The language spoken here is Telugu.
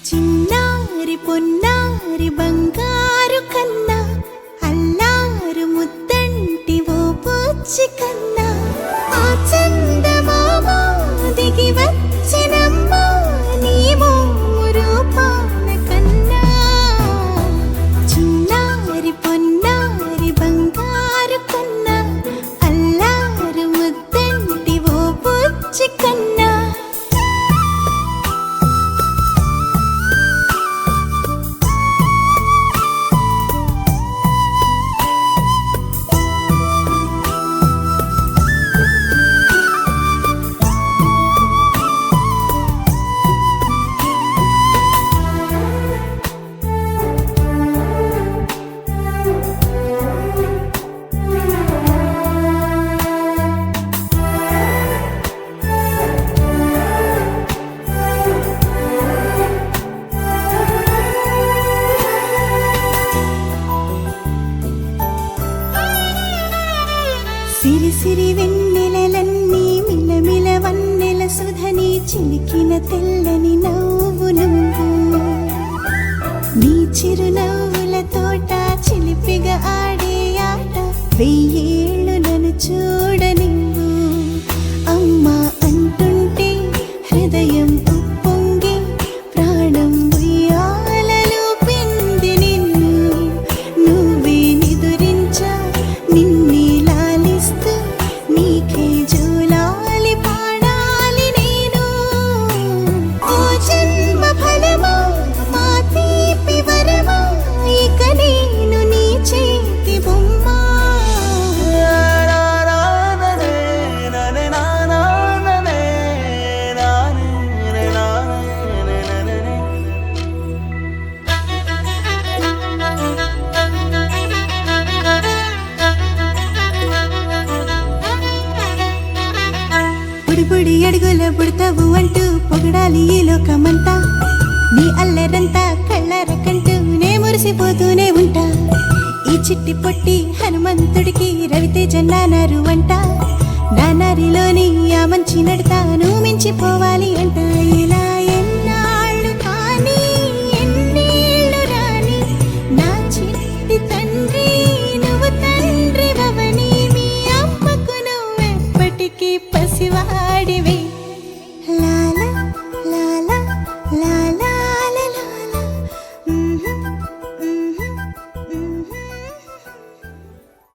చిన్నారి పొన్నారి బంగారు కన్నా అల్లారు ముద్దంటి ఓ పూచి కన్నా ఆ చందమామ దిగి వచ్చినమ్మ నీ మోము రూపాన కన్నా చిన్నారి పొన్నారి బంగారు కన్నా అల్లారు ముద్దంటి ఓ పూచి కన్నా సిరి సిరి వెన్నెలలన్నీ మిలమిల వన్నెల సుధని చిలికిన తెల్లని నవ్వు నువ్వు నీ చిరునవ్వుల తోట చిలిపిగా ఆడే ఆట వెయ్యేళ్ళు నన్ను చూడనివ్వు అమ్మా అంటుంటే హృదయం ఉప్పొంగి ప్రాణం ఉయ్యాలలో పిండి నిన్ను నువ్వే నిదురించా నిన్నే నీకే జూలాలి పాడాలి నేను ఓ జన్మ ఫలమా మా తీపి వరమా ఇక నేను నీ చేతి బొమ్మ బుడి అడుగుల బుడతావు అంటూ పొగడాలి ఈ లోకమంతా నీ అల్లరంతా కళ్ళరకంటూ నే మురిసిపోతూనే ఉంటా ఈ చిట్టి పొట్టి హనుమంతుడికి రవితేజ నానారు అంట నానారిలోని ఆ మంచి నడతాను మించిపోవాలి అంట ఇలా ఎన్నాళ్ళు కానీ ఎన్నేళ్ళు రాని నా చిట్టి తండ్రి నువ్వు తండ్రి భవని మీ అమ్మకు నువ్వెప్పటికీ పసివాడివి